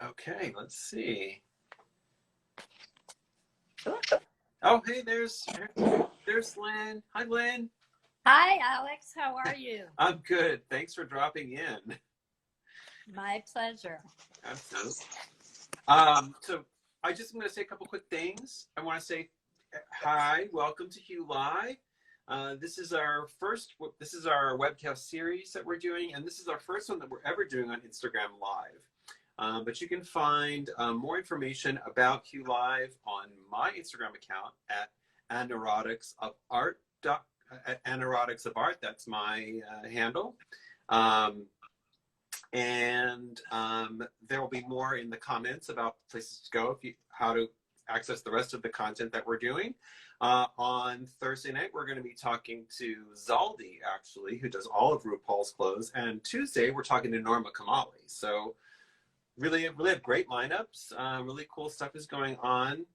Okay, let's see. Oh, hey, there's Lyn. Hi, Lyn. Hi, Alex. How are you? I'm good. Thanks for dropping in. My pleasure. Absolutely. So I just want to say a couple quick things. I want to say hi, welcome to Hugh Live. This is our webcast series that we're doing, and this is our first one that we're ever doing on Instagram Live. But you can find more information about Hugh Live on my Instagram account at aneuroticsofart. At Aneurotics of Art, that's my handle. And there will be more in the comments about places to go, how to access the rest of the content that we're doing. On Thursday night, we're going to be talking to Zaldi, actually, who does all of RuPaul's clothes. And Tuesday, we're talking to Norma Kamali. So really have great lineups. Really cool stuff is going on.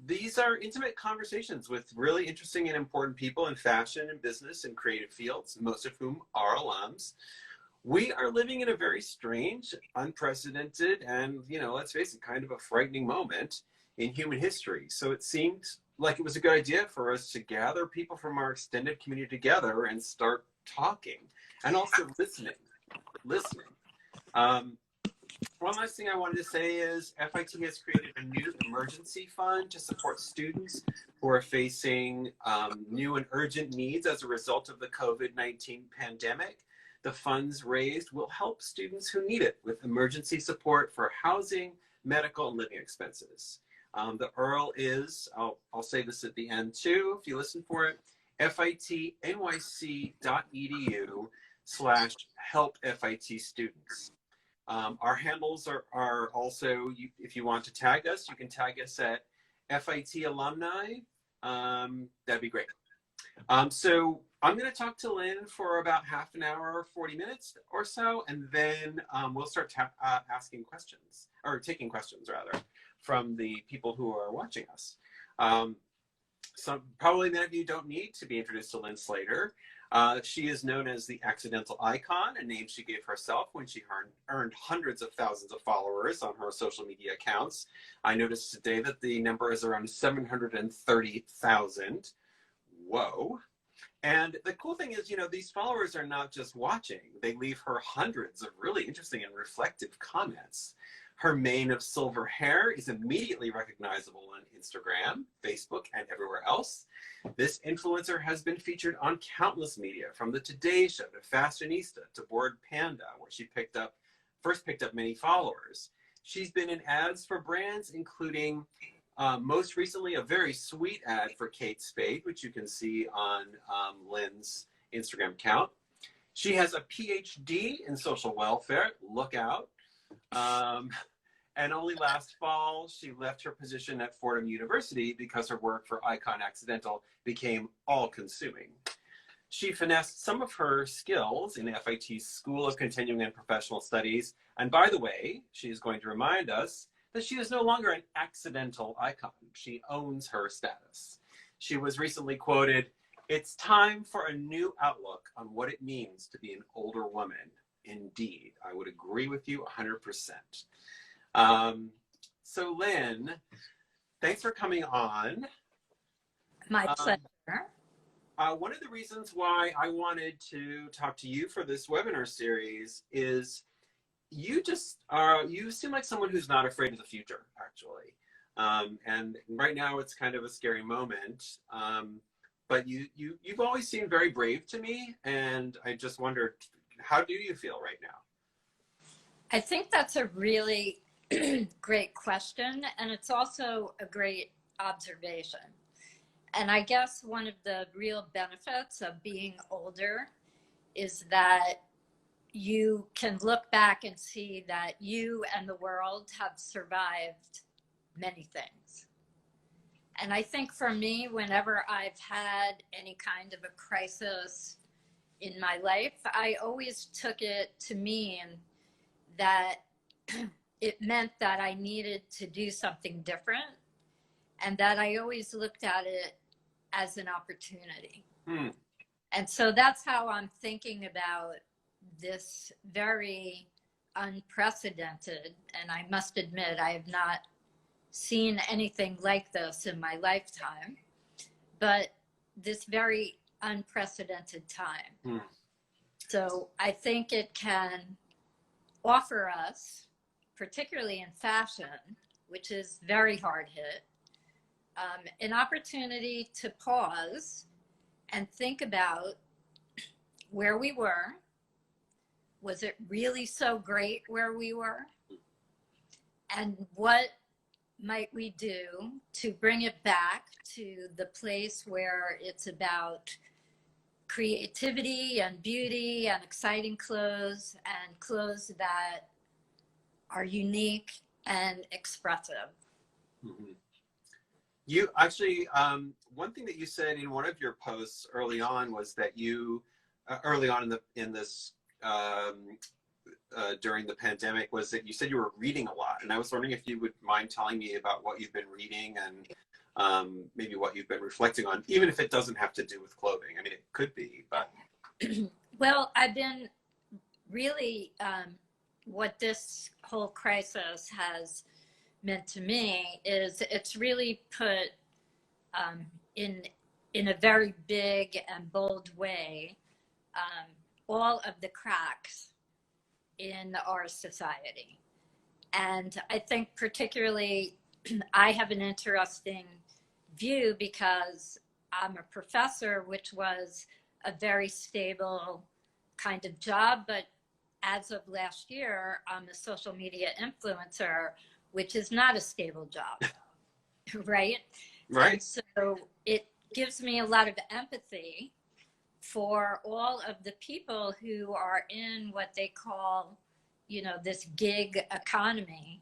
These are intimate conversations with really interesting and important people in fashion and business and creative fields, most of whom are alums. We are living in a very strange, unprecedented, and, let's face it, kind of a frightening moment in human history. So it seemed like it was a good idea for us to gather people from our extended community together and start talking and also listening. One last thing I wanted to say is FIT has created a new emergency fund to support students who are facing new and urgent needs as a result of the COVID-19 pandemic. The funds raised will help students who need it with emergency support for housing, medical, and living expenses. The URL is, I'll say this at the end too, if you listen for it, fitnyc.edu/help FIT students. Our handles are also, if you want to tag us, you can tag us at FIT alumni. That'd be great. So I'm going to talk to Lyn for about half an hour, 40 minutes or so, and then we'll start asking questions, or taking questions rather, from the people who are watching us. Probably many of you don't need to be introduced to Lyn Slater. She is known as the Accidental Icon, a name she gave herself when she earned hundreds of thousands of followers on her social media accounts. I noticed today that the number is around 730,000. Whoa. And the cool thing is, these followers are not just watching. They leave her hundreds of really interesting and reflective comments. Her mane of silver hair is immediately recognizable on Instagram, Facebook, and everywhere else. This influencer has been featured on countless media, from The Today Show to Fashionista to Bored Panda, where she first picked up many followers. She's been in ads for brands, including most recently a very sweet ad for Kate Spade, which you can see on Lyn's Instagram account. She has a PhD in social welfare. Look out. And only last fall, she left her position at Fordham University because her work for Icon Accidental became all-consuming. She finessed some of her skills in FIT's School of Continuing and Professional Studies. And by the way, she's going to remind us that she is no longer an accidental icon. She owns her status. She was recently quoted, "It's time for a new outlook on what it means to be an older woman." Indeed, I would agree with you 100%. So Lyn, thanks for coming on. My pleasure. One of the reasons why I wanted to talk to you for this webinar series is you seem like someone who's not afraid of the future, actually. And right now it's kind of a scary moment. But you've always seemed very brave to me. And I just wondered, how do you feel right now? I think that's a really great question. And it's also a great observation. And I guess one of the real benefits of being older is that you can look back and see that you and the world have survived many things. And I think for me, whenever I've had any kind of a crisis in my life, I always took it to mean that it meant that I needed to do something different, and that I always looked at it as an opportunity. And so that's how I'm thinking about this very unprecedented, and I must admit I have not seen anything like this in my lifetime, but this very unprecedented time. Mm. So I think it can offer us, particularly in fashion, which is very hard hit, an opportunity to pause and think about where we were. Was it really so great where we were? And what might we do to bring it back to the place where it's about creativity and beauty and exciting clothes and clothes that are unique and expressive? Mm-hmm. You actually, one thing that you said in one of your posts early on was that you, early on in this during the pandemic, was that you said you were reading a lot, and I was wondering if you would mind telling me about what you've been reading and maybe what you've been reflecting on, even if it doesn't have to do with clothing. I mean, it could be, but. Well, I've been really, what this whole crisis has meant to me is it's really put in a very big and bold way all of the cracks in our society. And I think particularly I have an interesting view because I'm a professor, which was a very stable kind of job, but as of last year, I'm a social media influencer, which is not a stable job, right? Right. And so it gives me a lot of empathy for all of the people who are in what they call, you know, this gig economy,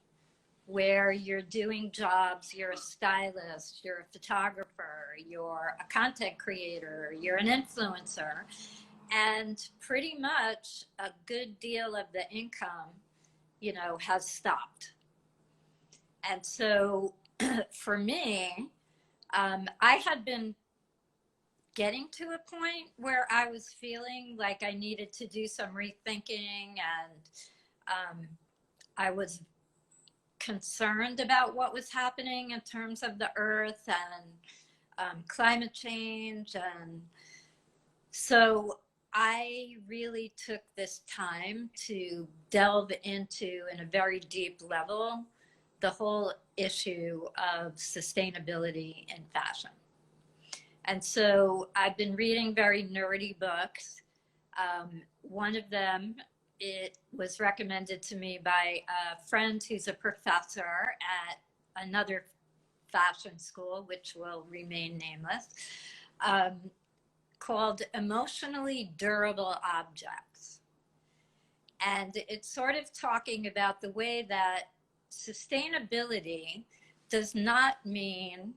where you're doing jobs, you're a stylist, you're a photographer, you're a content creator, you're an influencer, and pretty much a good deal of the income, you know, has stopped. And so for me, I had been getting to a point where I was feeling like I needed to do some rethinking, and I was concerned about what was happening in terms of the earth and climate change. And so I really took this time to delve into, in a very deep level, the whole issue of sustainability in fashion. And so I've been reading very nerdy books. One of them, it was recommended to me by a friend who's a professor at another fashion school, which will remain nameless, called Emotionally Durable Objects. And it's sort of talking about the way that sustainability does not mean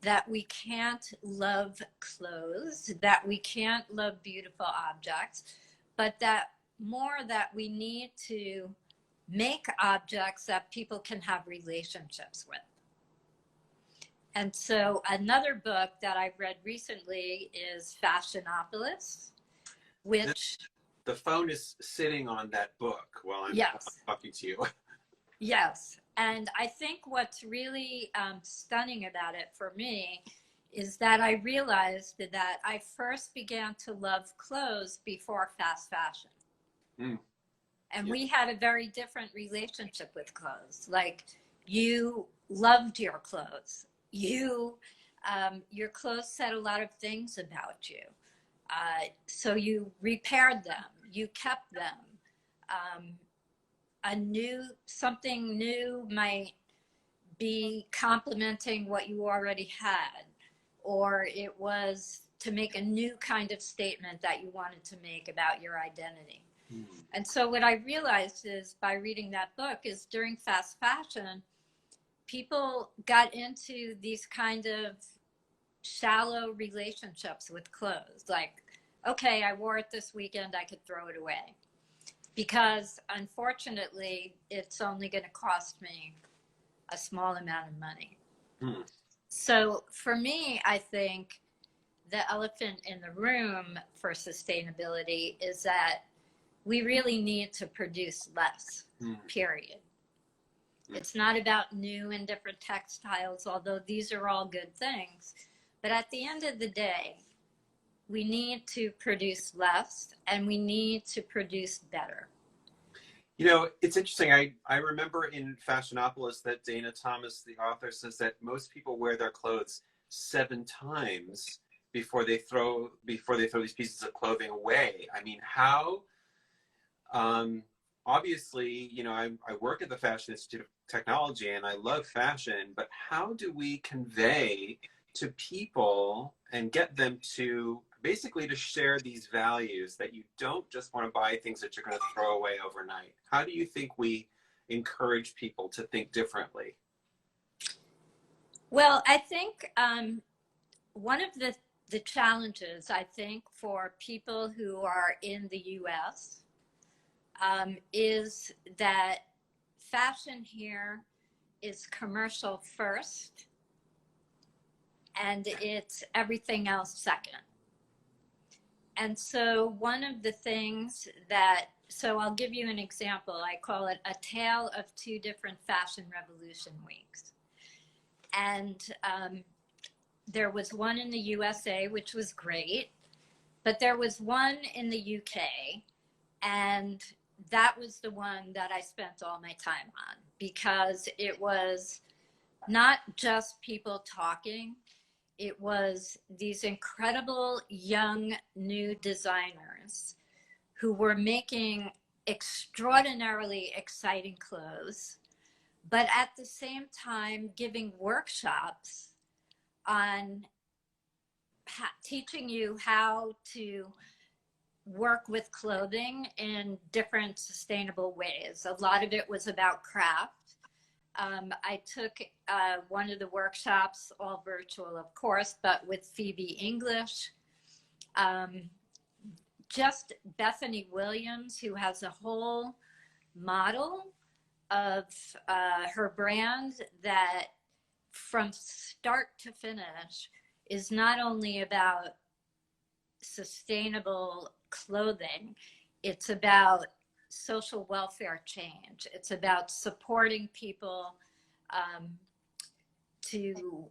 that we can't love clothes, that we can't love beautiful objects, but that we need to make objects that people can have relationships with. And so another book that I've read recently is Fashionopolis, which... The phone is sitting on that book while I'm talking to you. Yes. And I think what's really stunning about it for me is that I realized that I first began to love clothes before fast fashion. Mm. And we had a very different relationship with clothes. Like, you loved your clothes. Your clothes said a lot of things about you. So you repaired them, you kept them. Something new might be complementing what you already had, or it was to make a new kind of statement that you wanted to make about your identity. Mm-hmm. And so what I realized is, by reading that book, is during fast fashion, people got into these kind of shallow relationships with clothes. Like, okay, I wore it this weekend, I could throw it away. Because unfortunately, it's only going to cost me a small amount of money. Hmm. So for me, I think the elephant in the room for sustainability is that we really need to produce less, period. It's not about new and different textiles, although these are all good things. But at the end of the day, we need to produce less and we need to produce better. You know, it's interesting. I remember in Fashionopolis that Dana Thomas, the author, says that most people wear their clothes 7 times before they throw these pieces of clothing away. I mean, how obviously, you know, I work at the Fashion Institute of Technology and I love fashion, but how do we convey to people and get them to basically to share these values that you don't just want to buy things that you're going to throw away overnight? How do you think we encourage people to think differently? Well, I think one of the challenges, I think, for people who are in the US is that fashion here is commercial first and it's everything else second. And so one of the things so I'll give you an example. I call it a tale of 2 different fashion revolution weeks. And there was one in the USA, which was great, but there was one in the UK, and that was the one that I spent all my time on, because it was not just people talking. It was these incredible young new designers who were making extraordinarily exciting clothes, but at the same time giving workshops on teaching you how to work with clothing in different sustainable ways. A lot of it was about craft. I took one of the workshops, all virtual, of course, but with Phoebe English. Just Bethany Williams, who has a whole model of her brand that from start to finish is not only about sustainable clothing, it's about social welfare change. It's about supporting people to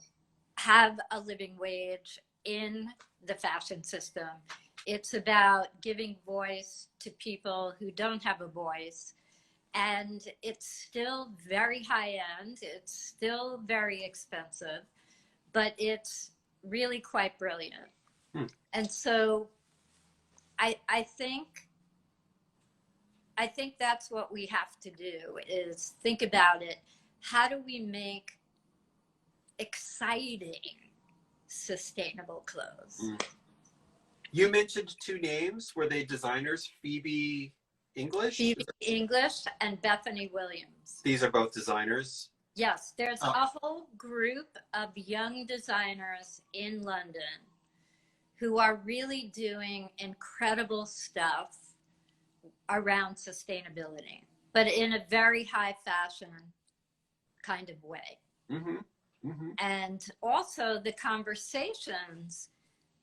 have a living wage in the fashion system. It's about giving voice to people who don't have a voice. And it's still very high end. It's still very expensive, but it's really quite brilliant. And so I think that's what we have to do, is think about it. How do we make exciting, sustainable clothes? You mentioned 2 names. Were they designers? Phoebe English? Phoebe English and Bethany Williams. These are both designers? Yes, there's a whole group of young designers in London who are really doing incredible stuff around sustainability, but in a very high fashion kind of way. And also the conversations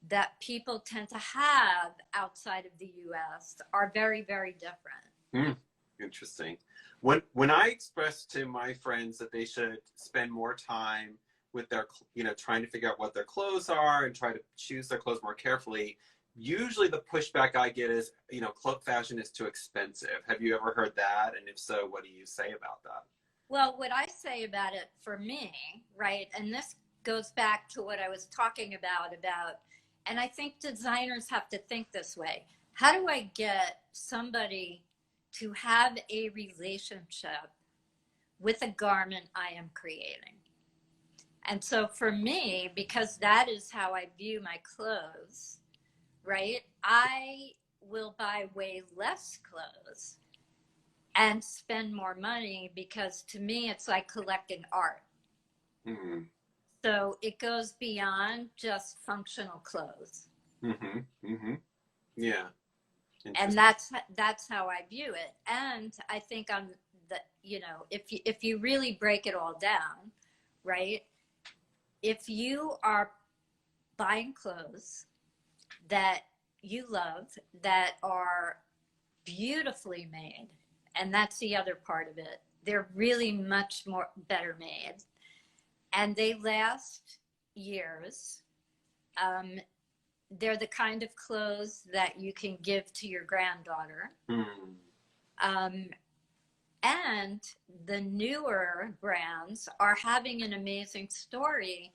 that people tend to have outside of the US are very, very different. Interesting. When I express to my friends that they should spend more time with their, you know, trying to figure out what their clothes are and try to choose their clothes more carefully, usually the pushback I get is, you know, club fashion is too expensive. Have you ever heard that? And if so, what do you say about that? Well, what I say about it for me, right, and this goes back to what I was talking about, and I think designers have to think this way. How do I get somebody to have a relationship with a garment I am creating? And so for me, because that is how I view my clothes, right? I will buy way less clothes and spend more money, because to me, it's like collecting art. So it goes beyond just functional clothes. Yeah. And that's how I view it. And I think on the, you know, if you really break it all down, right? If you are buying clothes that you love, that are beautifully made. And that's the other part of it. They're really much more better made. And they last years. They're the kind of clothes that you can give to your granddaughter. And the newer brands are having an amazing story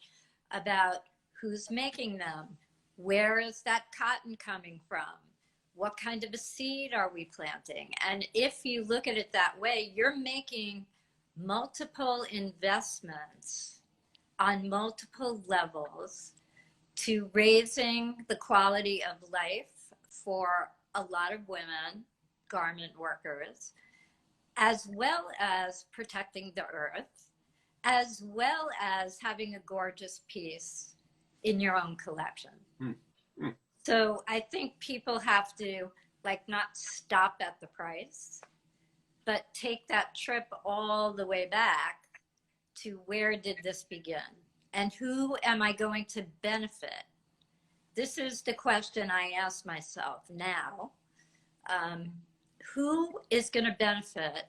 about who's making them, where is that cotton coming from, what kind of a seed are we planting? And if you look at it that way, you're making multiple investments on multiple levels to raising the quality of life for a lot of women, garment workers, as well as protecting the earth, as well as having a gorgeous piece in your own collection. So I think people have to like not stop at the price, but take that trip all the way back to where did this begin? And who am I going to benefit? This is the question I ask myself now. Who is going to benefit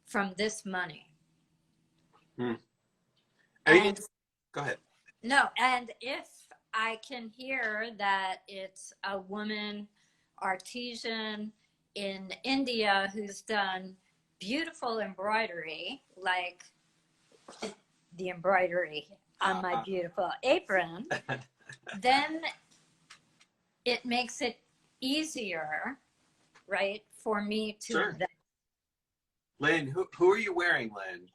from this money? And, go ahead. No, and if I can hear that it's a woman artisan in India who's done beautiful embroidery, like the embroidery on my beautiful apron, then it makes it easier, right, for me to invest. Lyn, who are you wearing, Lyn?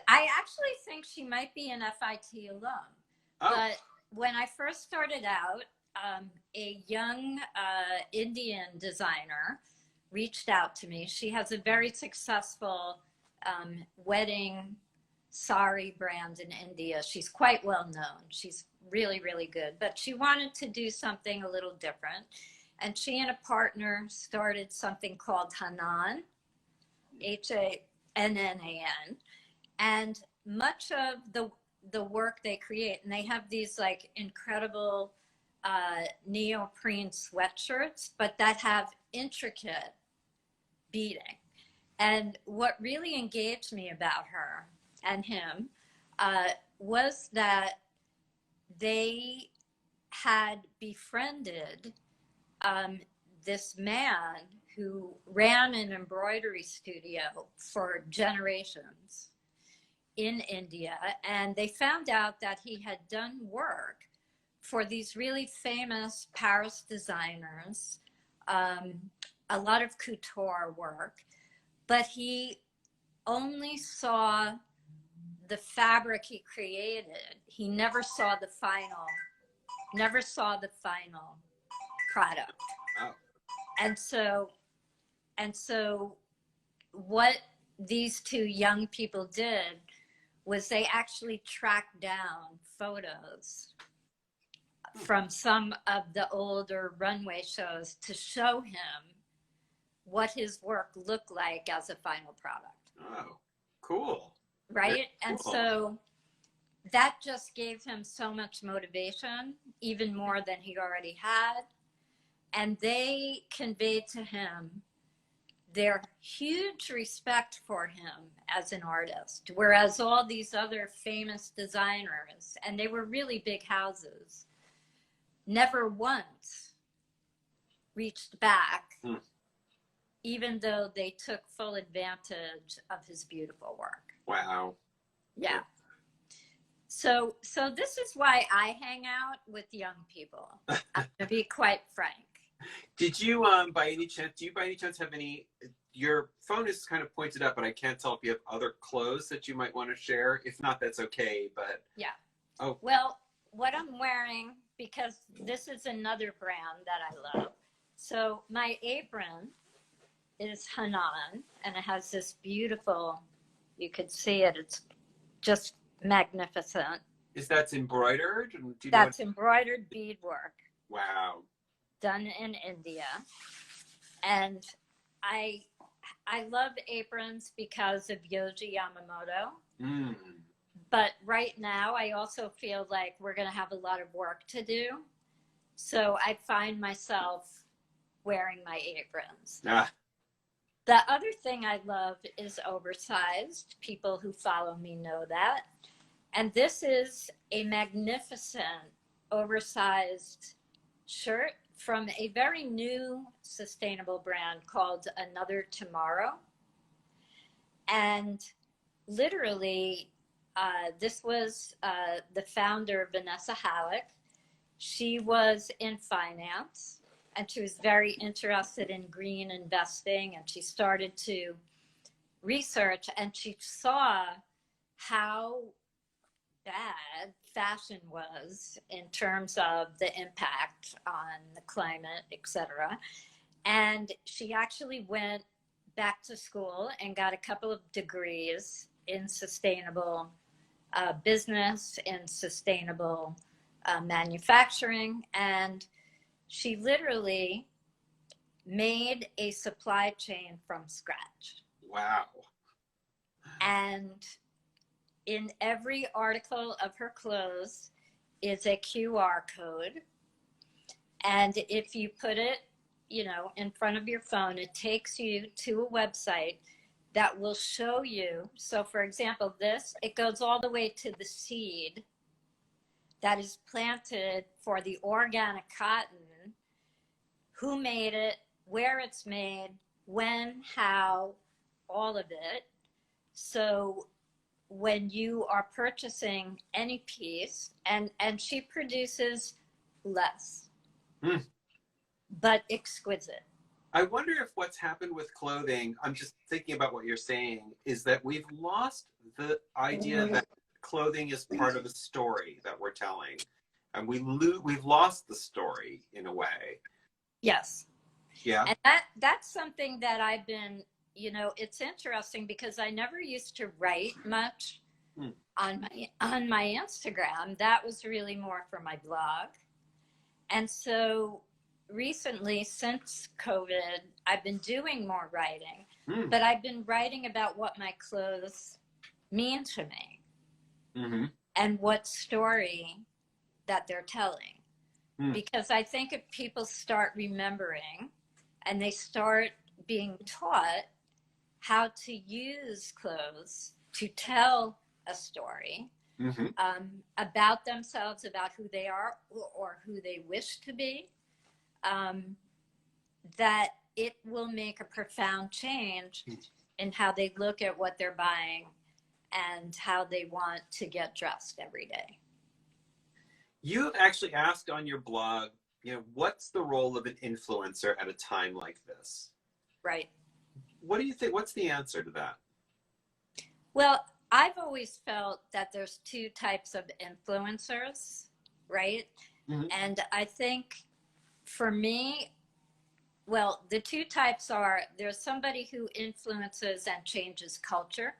I actually think she might be an FIT alum. But when I first started out, a young Indian designer reached out to me. She has a very successful wedding sari brand in India. She's quite well known. She's really, really good. But she wanted to do something a little different. And she and a partner started something called Hanan, Hannan. And much of the work they create, and they have these like incredible neoprene sweatshirts, but that have intricate beading. And what really engaged me about her and him was that they had befriended this man who ran an embroidery studio for generations in India, and they found out that he had done work for these really famous Paris designers, a lot of couture work, but he only saw the fabric he created. He never saw the final product. Oh. And so what these two young people did was they actually tracked down photos from some of the older runway shows to show him what his work looked like as a final product. Oh, cool. Right? Very And cool. so that just gave him so much motivation, even more than he already had. And they conveyed to him their huge respect for him as an artist, whereas all these other famous designers, and they were really big houses, never once reached back, even though they took full advantage of his beautiful work. Wow. Yeah. So this is why I hang out with young people, to be quite frank. Did you, by any chance have any, your phone is kind of pointed up, but I can't tell if you have other clothes that you might want to share. If not, that's okay, but. Yeah. Oh. Well, what I'm wearing, because this is another brand that I love. So my apron is Hanan, and it has this beautiful, you could see it, it's just magnificent. Is that embroidered? That's embroidered beadwork. Wow. Done in India. And I love aprons because of Yohji Yamamoto. But right now I also feel like we're going to have a lot of work to do. So I find myself wearing my aprons. Ah, The other thing I love is oversized. People who follow me know that. And this is a magnificent oversized shirt from a very new sustainable brand called Another Tomorrow. And literally, this was the founder, Vanessa Halleck. She was in finance and she was very interested in green investing, and she started to research, and she saw how bad fashion was in terms of the impact on the climate, etc. And she actually went back to school and got a couple of degrees in sustainable business, in sustainable manufacturing, and she literally made a supply chain from scratch. wow. And in every article of her clothes is a QR code. And if you put it, you know, in front of your phone, it takes you to a website that will show you. So for example, this, it goes all the way to the seed that is planted for the organic cotton, who made it, where it's made, when, how, all of it. So when you are purchasing any piece, and she produces less, but exquisite. I wonder if what's happened with clothing, I'm just thinking about what you're saying, is that we've lost the idea that clothing is part of a story that we're telling. And we've lost the story in a way. Yes. Yeah. And that's something that I've been, you know, it's interesting because I never used to write much on my Instagram. That was really more for my blog. And so recently, since COVID, I've been doing more writing, but I've been writing about what my clothes mean to me and what story that they're telling. Because I think if people start remembering and they start being taught how to use clothes to tell a story about themselves, about who they are or who they wish to be, that it will make a profound change in how they look at what they're buying and how they want to get dressed every day. You've actually asked on your blog, you know, what's the role of an influencer at a time like this? Right. What do you think? What's the answer to that? Well, I've always felt that there's two types of influencers, right? And I think for me, well, the two types are, there's somebody who influences and changes culture.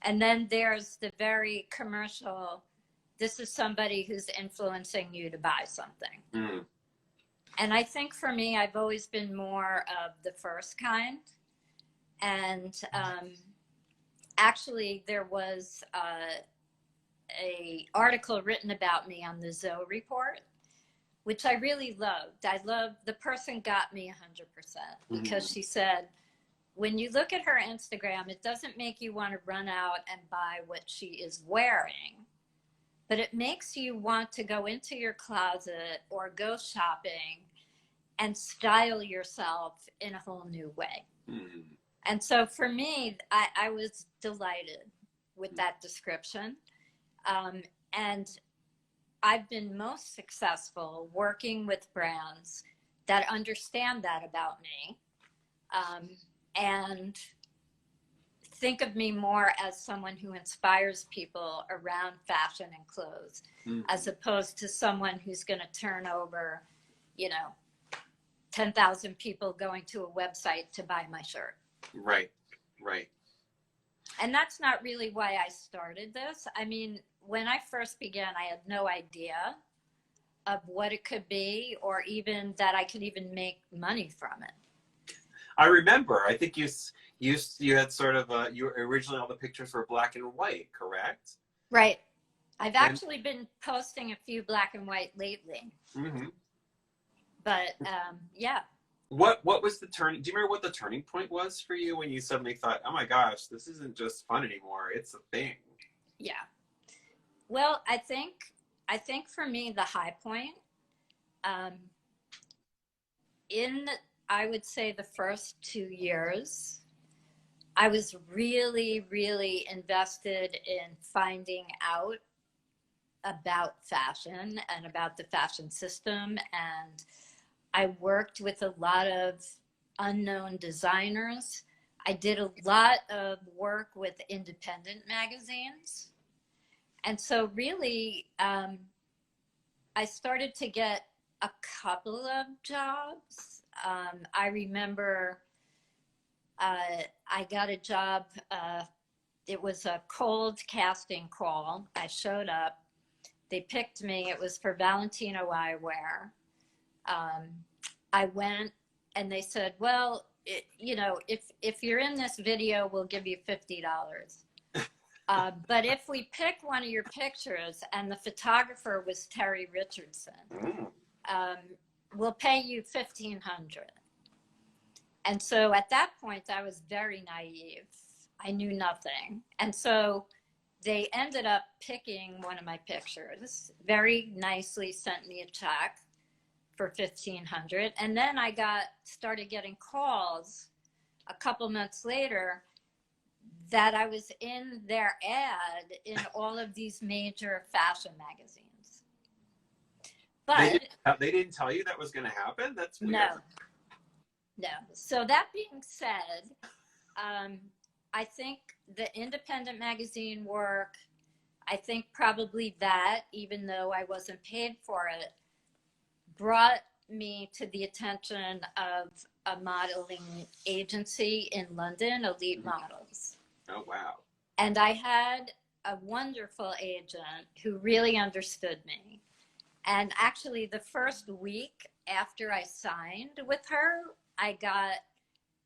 And then there's the very commercial, this is somebody who's influencing you to buy something. And I think for me, I've always been more of the first kind. And actually, there was a article written about me on the Zoe Report, which I really loved. I loved, the person got me 100% because she said, when you look at her Instagram, it doesn't make you want to run out and buy what she is wearing, but it makes you want to go into your closet or go shopping and style yourself in a whole new way. And so for me, I was delighted with that description. And I've been most successful working with brands that understand that about me and think of me more as someone who inspires people around fashion and clothes, as opposed to someone who's going to turn over, you know, 10,000 people going to a website to buy my shirt. Right, right. And that's not really why I started this. I mean, when I first began, I had no idea of what it could be or even that I could even make money from it. I remember, I think you had sort of, you originally all the pictures were black and white, correct? Right. I've actually been posting a few black and white lately. But yeah. What was the turning? Do you remember what the turning point was for you when you suddenly thought, "Oh my gosh, this isn't just fun anymore; it's a thing"? Yeah. Well, I think for me the high point um, in I would say the first 2 years, I was really, really invested in finding out about fashion and about the fashion system. And I worked with a lot of unknown designers. I did a lot of work with independent magazines. And so, really, I started to get a couple of jobs. I remember I got a job. It was a cold casting call. I showed up. They picked me. It was for Valentino Eyewear. Um, I went and they said, well, if you're in this video, we'll give you $50. But if we pick one of your pictures and the photographer was Terry Richardson, um, we'll pay you $1,500. And so at that point, I was very naive. I knew nothing. And so they ended up picking one of my pictures, very nicely sent me a check for $1,500. And then I started getting calls a couple months later that I was in their ad in all of these major fashion magazines. But they didn't tell you that was going to happen? That's weird. No. So that being said, I think the independent magazine work, I think probably that, even though I wasn't paid for it, brought me to the attention of a modeling agency in London, Elite Models. Oh, wow. And I had a wonderful agent who really understood me. And actually, the first week after I signed with her, I got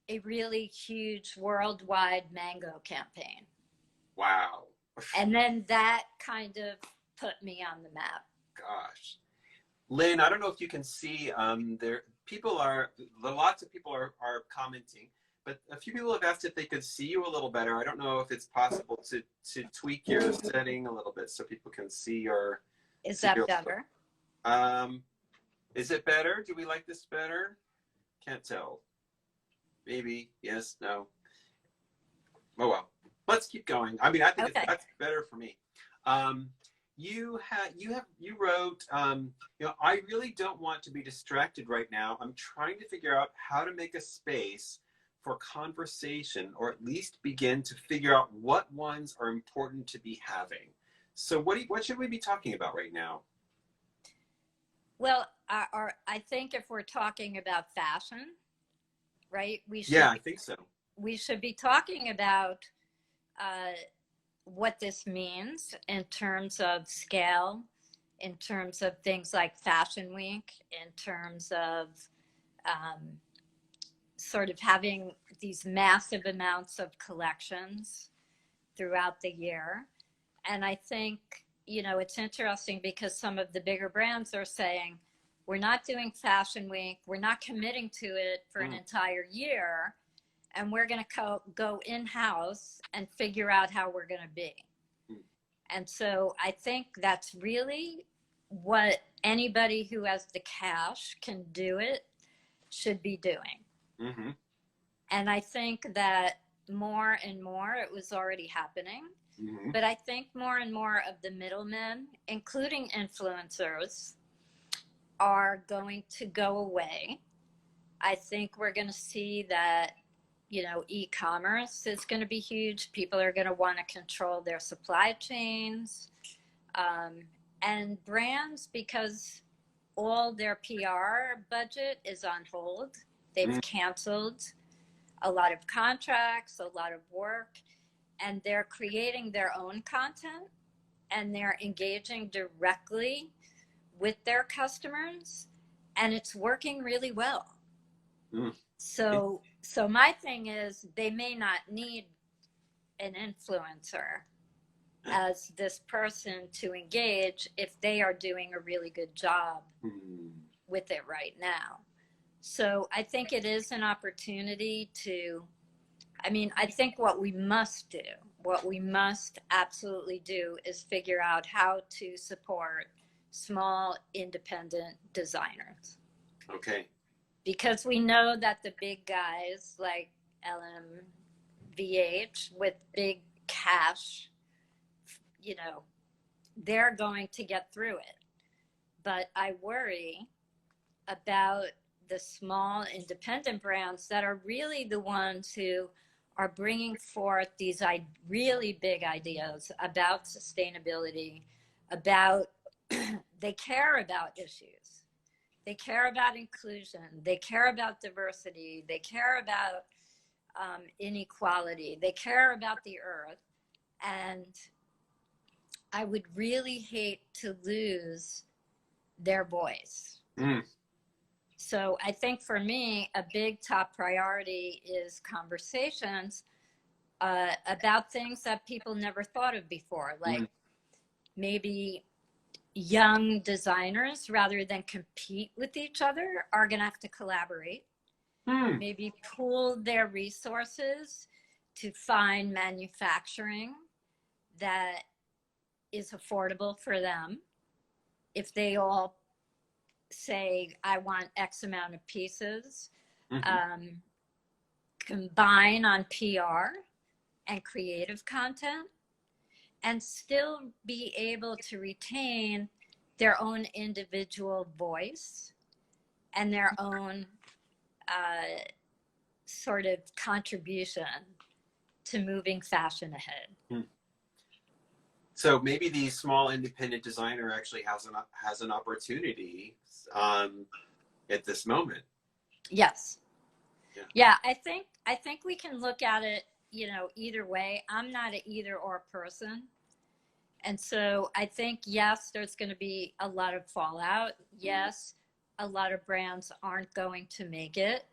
a really huge worldwide mango campaign. Wow. And then that kind of put me on the map. Gosh. Lyn, I don't know if you can see, lots of people are commenting, but a few people have asked if they could see you a little better. I don't know if it's possible to tweak your setting a little bit so people can see your... Is that better? Is it better? Do we like this better? Can't tell. Maybe, yes, no. Oh well, let's keep going. I mean, I think that's better for me. You wrote, I really don't want to be distracted right now. I'm trying to figure out how to make a space for conversation, or at least begin to figure out what ones are important to be having. So what should we be talking about right now? Well, I think if we're talking about fashion, right? I think so. We should be talking about what this means in terms of scale, in terms of things like Fashion Week, in terms of sort of having these massive amounts of collections throughout the year. And I think, it's interesting because some of the bigger brands are saying, we're not doing Fashion Week, we're not committing to it for an entire year, and we're going to go in-house and figure out how we're going to be. And so I think that's really what anybody who has the cash can do it should be doing. Mm-hmm. And I think that more and more, it was already happening, but I think more and more of the middlemen, including influencers, are going to go away. I think we're going to see that, e-commerce is going to be huge. People are going to want to control their supply chains. And brands, because all their PR budget is on hold, they've canceled a lot of contracts, a lot of work, and they're creating their own content, and they're engaging directly with their customers, and it's working really well. So my thing is, they may not need an influencer as this person to engage if they are doing a really good job with it right now. So I think it is an opportunity to, I mean, I think what we must do, what we must absolutely do is figure out how to support small independent designers. Okay. Because we know that the big guys like LMVH with big cash, you know, they're going to get through it. But I worry about the small independent brands that are really the ones who are bringing forth these really big ideas about sustainability, about they care about issues. They care about inclusion. They care about diversity. They care about inequality. They care about the earth. And I would really hate to lose their voice. Mm. So I think for me, a big top priority is conversations about things that people never thought of before, like maybe young designers, rather than compete with each other, are going to have to collaborate, maybe pool their resources to find manufacturing that is affordable for them. If they all say, I want X amount of pieces, combine on PR and creative content, and still be able to retain their own individual voice and their own sort of contribution to moving fashion ahead. So maybe the small independent designer actually has an opportunity at this moment. Yes. Yeah, I think we can look at it, you know, either way. I'm not an either or person. And so I think, yes, there's going to be a lot of fallout. Yes, a lot of brands aren't going to make it,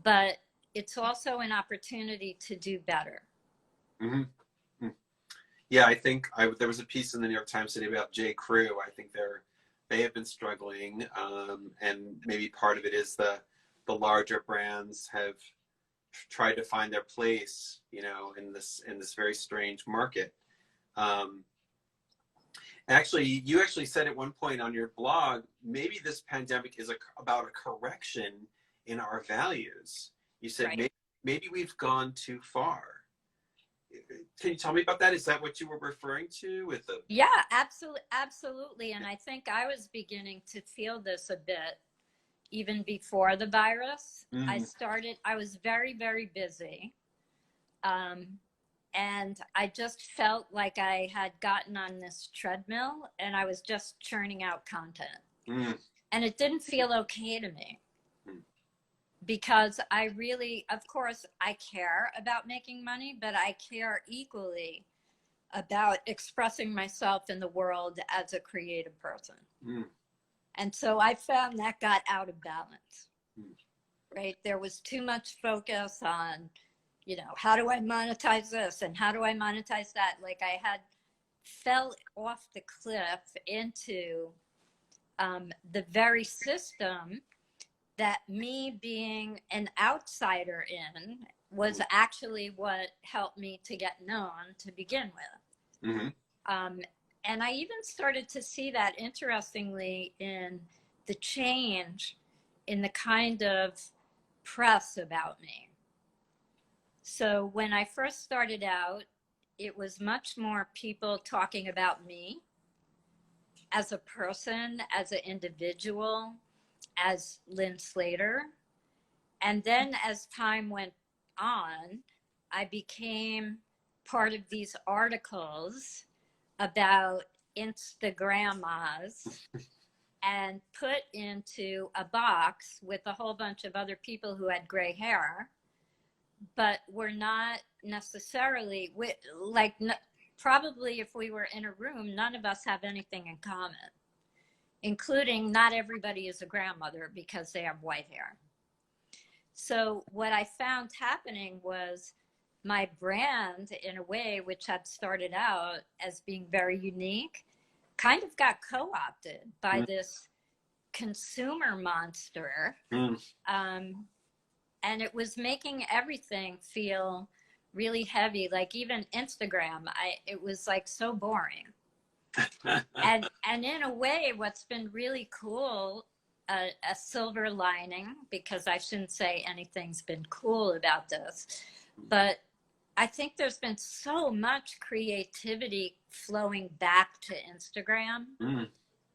but it's also an opportunity to do better. Mm-hmm. Yeah, I think there was a piece in the New York Times today about J. Crew. I think they have been struggling, and maybe part of it is the larger brands have tried to find their place, you know, in this very strange market. Actually, you actually said at one point on your blog, maybe this pandemic is about a correction in our values. You said, right, maybe we've gone too far. Can you tell me about that? Is that what you were referring to with the? Yeah, absolutely. And I think I was beginning to feel this a bit even before the virus. I was very, very busy. And I just felt like I had gotten on this treadmill and I was just churning out content. And it didn't feel okay to me. Because I really, of course, I care about making money, but I care equally about expressing myself in the world as a creative person. And so I found that got out of balance, right? There was too much focus on, you know, how do I monetize this and how do I monetize that? Like I had fell off the cliff into the very system that me being an outsider in was actually what helped me to get known to begin with. And I even started to see that, interestingly, in the change in the kind of press about me. So when I first started out, it was much more people talking about me as a person, as an individual, as Lyn Slater. And then as time went on, I became part of these articles about Instagrammas and put into a box with a whole bunch of other people who had gray hair, but were not necessarily, probably if we were in a room, none of us have anything in common, including not everybody is a grandmother because they have white hair. So what I found happening was my brand, in a way, which had started out as being very unique, kind of got co-opted by this consumer monster. Mm. And it was making everything feel really heavy. Like even Instagram, it was like so boring. and in a way, what's been really cool, a silver lining, because I shouldn't say anything's been cool about this, but I think there's been so much creativity flowing back to Instagram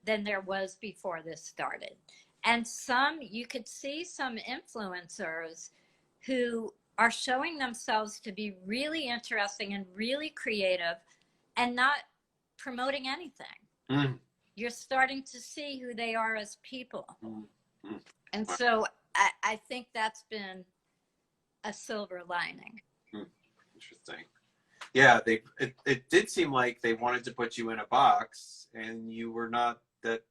than there was before this started. And you could see some influencers who are showing themselves to be really interesting and really creative and not promoting anything. You're starting to see who they are as people. And so I think that's been a silver lining. Interesting. Yeah, it did seem like they wanted to put you in a box, and you were not. That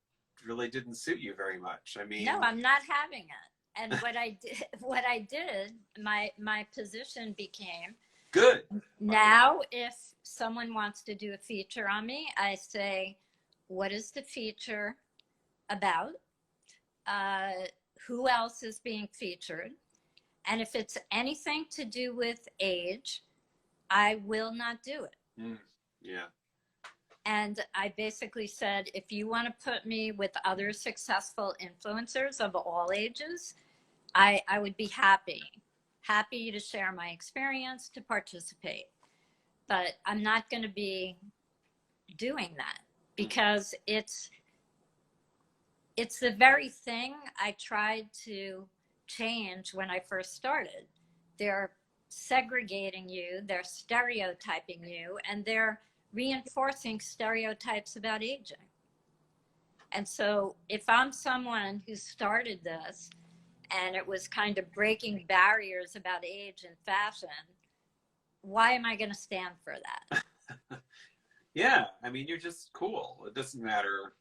really didn't suit you very much. I mean, no, I'm not having it. And what I did, my position became good. Now, if someone wants to do a feature on me, I say, what is the feature about? Who else is being featured? And if it's anything to do with age, I will not do it. Yeah. And I basically said, if you want to put me with other successful influencers of all ages, I would be happy to share my experience, to participate. But I'm not going to be doing that because it's the very thing I tried to change when I first started. They're segregating you, they're stereotyping you, and they're reinforcing stereotypes about aging. And so if I'm someone who started this and it was kind of breaking barriers about age and fashion, why am I going to stand for that? Yeah, I mean, you're just cool. It doesn't matter.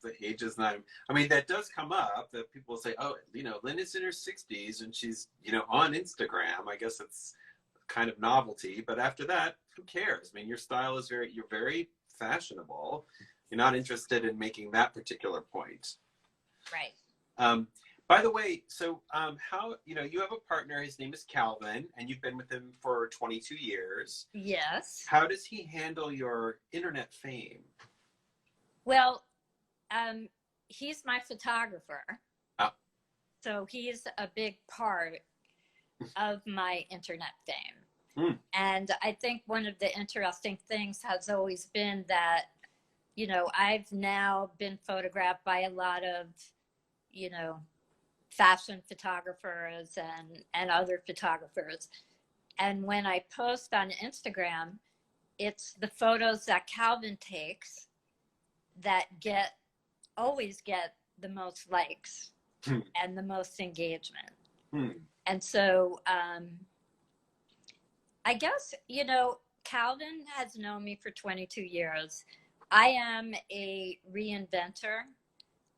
The age is not. I mean, that does come up. That people say, "Oh, Lyn is in her 60s and she's, on Instagram." I guess it's kind of novelty. But after that, who cares? I mean, your style is you're very fashionable. You're not interested in making that particular point. Right. By the way, so how, you have a partner, his name is Calvin, and you've been with him for 22 years. Yes. How does he handle your internet fame? Well, he's my photographer. Oh. So he's a big part of my internet fame. And I think one of the interesting things has always been that, I've now been photographed by a lot of, fashion photographers and other photographers. And when I post on Instagram, it's the photos that Calvin takes that always get the most likes and the most engagement. And so I guess, Calvin has known me for 22 years. I am a reinventor.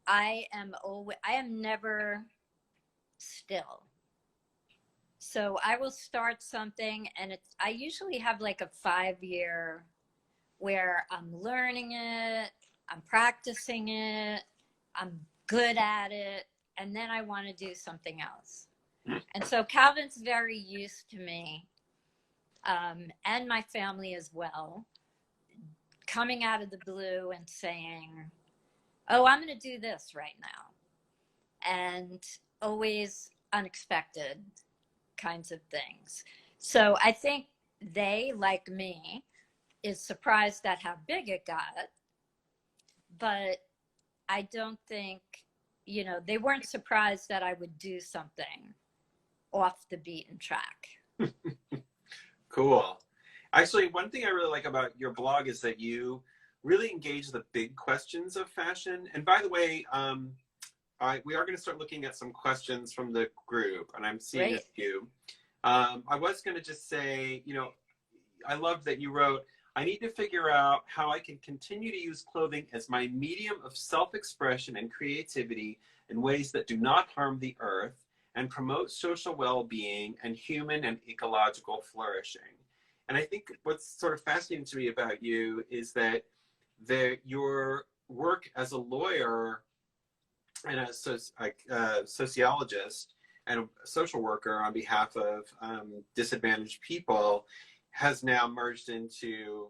I am never still. So I will start something and I usually have like a 5-year where I'm learning it, I'm practicing it, I'm good at it, and then I want to do something else. And so Calvin's very used to me, and my family as well, coming out of the blue and saying, oh, I'm going to do this right now. And always unexpected kinds of things. So I think they, like me, is surprised at how big it got. But I don't think, they weren't surprised that I would do something off the beaten track. Cool. Actually, one thing I really like about your blog is that you really engage the big questions of fashion. And by the way, we are going to start looking at some questions from the group, and I'm seeing a few. I was going to just say, I love that you wrote, I need to figure out how I can continue to use clothing as my medium of self-expression and creativity in ways that do not harm the earth and promote social well-being and human and ecological flourishing. And I think what's sort of fascinating to me about you is that your work as a lawyer and a sociologist and a social worker on behalf of disadvantaged people, has now merged into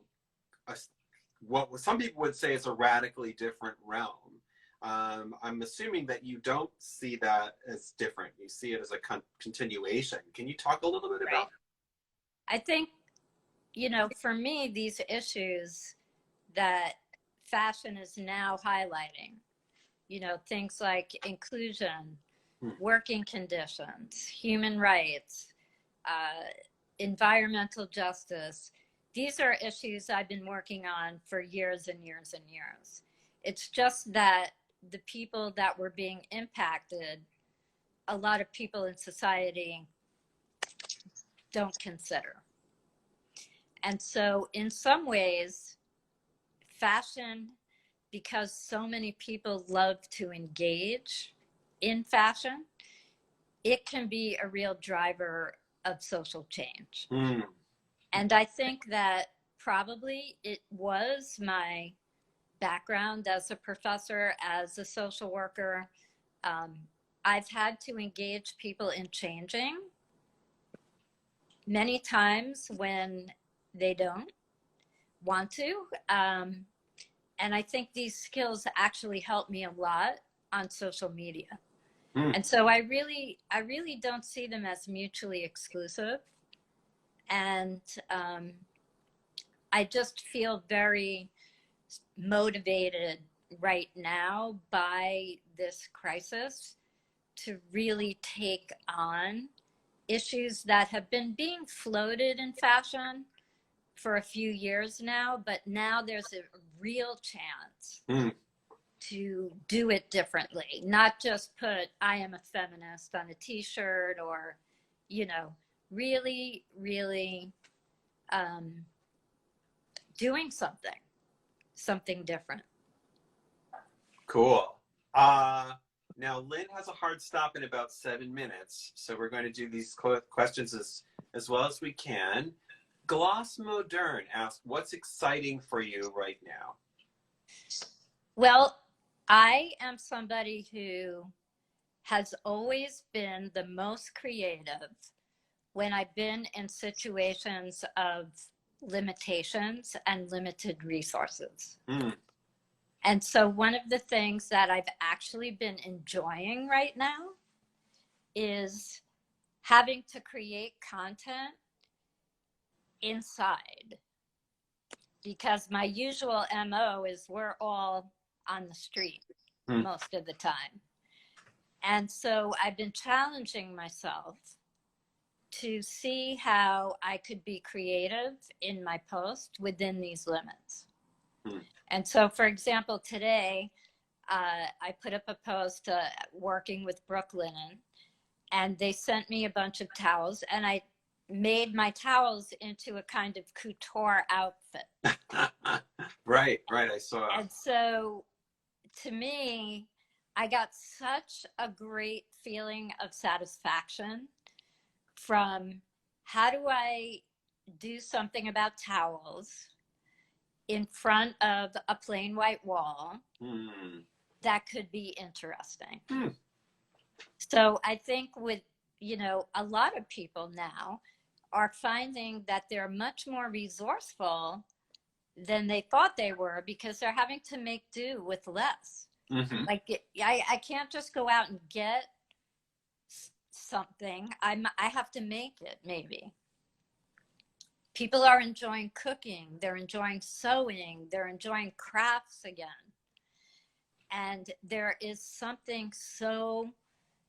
what some people would say is a radically different realm. I'm assuming that you don't see that as different. You see it as a continuation. Can you talk a little bit about that? I think, for me, these issues that fashion is now highlighting, things like inclusion, working conditions, human rights, environmental justice. These are issues I've been working on for years and years and years. It's just that the people that were being impacted, a lot of people in society don't consider. And so in some ways, fashion, because so many people love to engage in fashion, it can be a real driver of social change. And I think that probably it was my background as a professor, as a social worker. I've had to engage people in changing many times when they don't want to. And I think these skills actually help me a lot on social media. And so I really don't see them as mutually exclusive. And I just feel very motivated right now by this crisis to really take on issues that have been being floated in fashion for a few years now, but now there's a real chance to do it differently, not just put "I am a feminist" on a t-shirt, or really doing something different. Cool. Now Lyn has a hard stop in about 7 minutes, so we're going to do these questions as well as we can. Gloss Moderne asks, what's exciting for you right now? Well, I am somebody who has always been the most creative when I've been in situations of limitations and limited resources. And so one of the things that I've actually been enjoying right now is having to create content inside, because my usual MO is we're all on the street most of the time. And so I've been challenging myself to see how I could be creative in my post within these limits. And so, for example, today, I put up a post working with Brooklinen, and they sent me a bunch of towels, and I made my towels into a kind of couture outfit. Right, I saw. And so, to me, I got such a great feeling of satisfaction from how do I do something about towels in front of a plain white wall that could be interesting. So I think with, a lot of people now are finding that they're much more resourceful than they thought they were, because they're having to make do with less. Like I can't just go out and get something. I have to make it, maybe. People are enjoying cooking, they're enjoying sewing, they're enjoying crafts again. And there is something so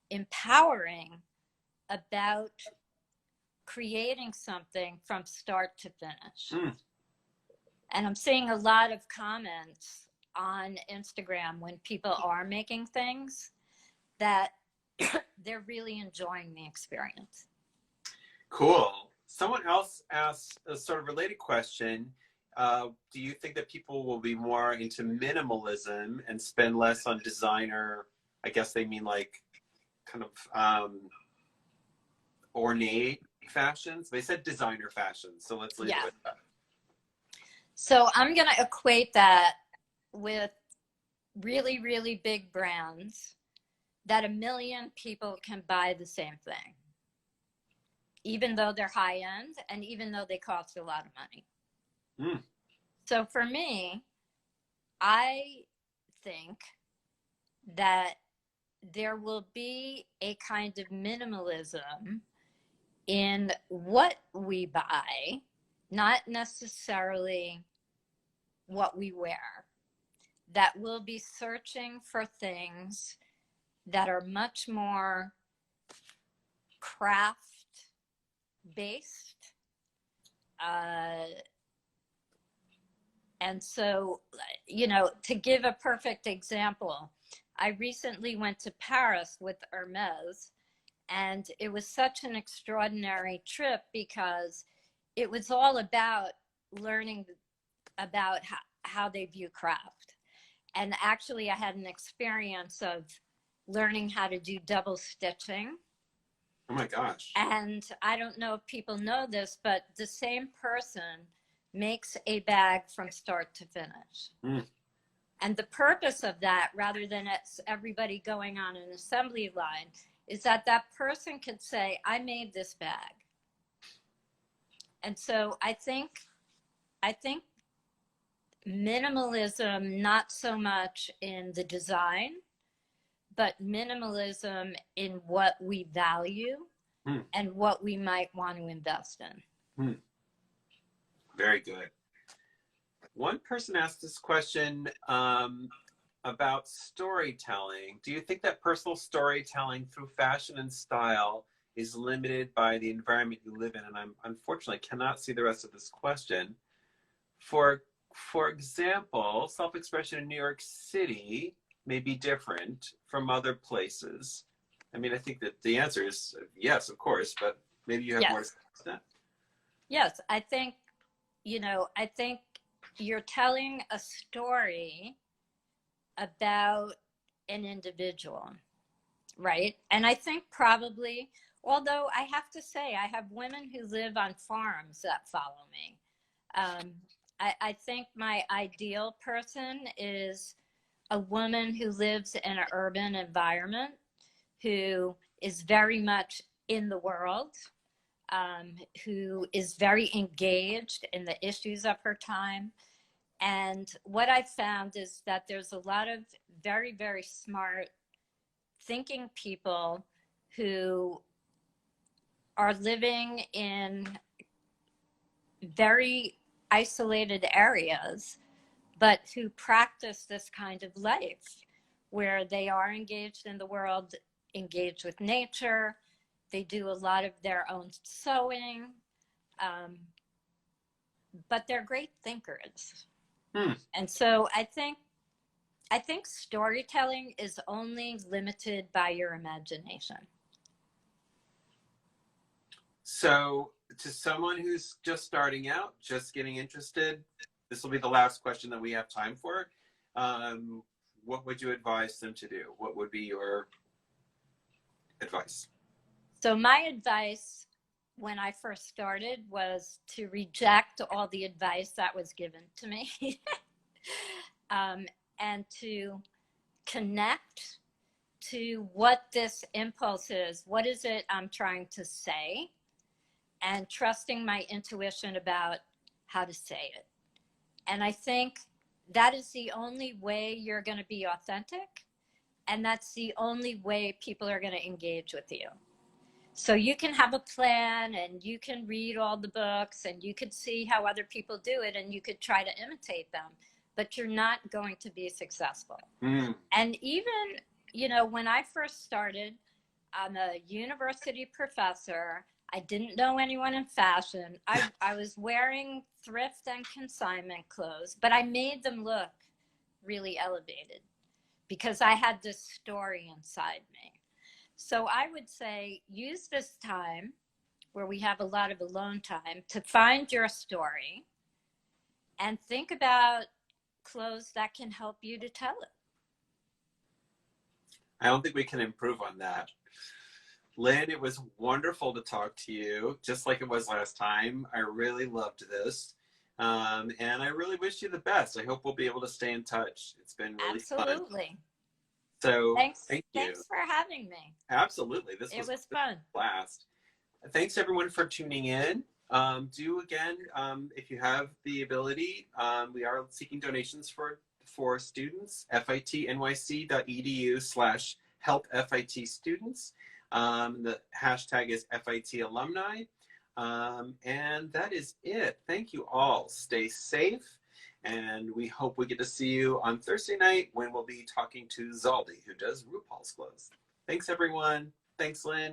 empowering about creating something from start to finish. And I'm seeing a lot of comments on Instagram when people are making things that they're really enjoying the experience. Cool. Someone else asked a sort of related question. Do you think that people will be more into minimalism and spend less on designer? I guess they mean like kind of ornate fashions. They said designer fashions, so let's leave it with that. So I'm going to equate that with really, really big brands that 1 million people can buy the same thing, even though they're high end and even though they cost a lot of money. Mm. So for me, I think that there will be a kind of minimalism in what we buy, not necessarily what we wear, that we'll be searching for things that are much more craft based. And so, you know, to give a perfect example, I recently went to Paris with Hermes, and it was such an extraordinary trip because it was all about learning about how they view craft. And actually, I had an experience of learning how to do double stitching. Oh my gosh. And I don't know if people know this, but the same person makes a bag from start to finish. Mm. And the purpose of that, rather than everybody going on an assembly line, is that that person could say, I made this bag. And so I think minimalism, not so much in the design, but minimalism in what we value and what we might want to invest in. Very good. One person asked this question about storytelling. Do you think that personal storytelling through fashion and style is limited by the environment you live in? And I unfortunately cannot see the rest of this question. For example, self-expression in New York City may be different from other places. I mean, I think that the answer is yes, of course, but maybe you have more to say about that. Yes, I think, you know, I think you're telling a story about an individual, right? And I think probably, although I have to say, I have women who live on farms that follow me. I think my ideal person is a woman who lives in an urban environment, who is very much in the world, who is very engaged in the issues of her time. And what I've found is that there's a lot of very, very smart thinking people who are living in very isolated areas, but who practice this kind of life where they are engaged in the world, engaged with nature. They do a lot of their own sewing, but they're great thinkers. And so I think storytelling is only limited by your imagination. So to someone who's just starting out, just getting interested, this will be the last question that we have time for. What would you advise them to do? What would be your advice? So my advice when I first started was to reject all the advice that was given to me and to connect to what this impulse is. What is it I'm trying to say? And trusting my intuition about how to say it. And I think that is the only way you're going to be authentic. And that's the only way people are going to engage with you. So you can have a plan and you can read all the books and you could see how other people do it and you could try to imitate them, but you're not going to be successful. And even, you know, when I first started, I'm a university professor. I didn't know anyone in fashion. I was wearing thrift and consignment clothes, but I made them look really elevated because I had this story inside me. So I would say use this time where we have a lot of alone time to find your story and think about clothes that can help you to tell it. I don't think we can improve on that. Lyn, it was wonderful to talk to you, just like it was last time. I really loved this. And I really wish you the best. I hope we'll be able to stay in touch. It's been really fun. Absolutely. So Thanks thank you. for having me. Absolutely. It was fun. A blast. Thanks everyone for tuning in. Do again, if you have the ability, we are seeking donations for students, fitnyc.edu/help FIT students. The hashtag is FIT alumni. And that is it. Thank you all. Stay safe. And we hope we get to see you on Thursday night when we'll be talking to Zaldi, who does RuPaul's clothes. Thanks, everyone. Thanks, Lyn.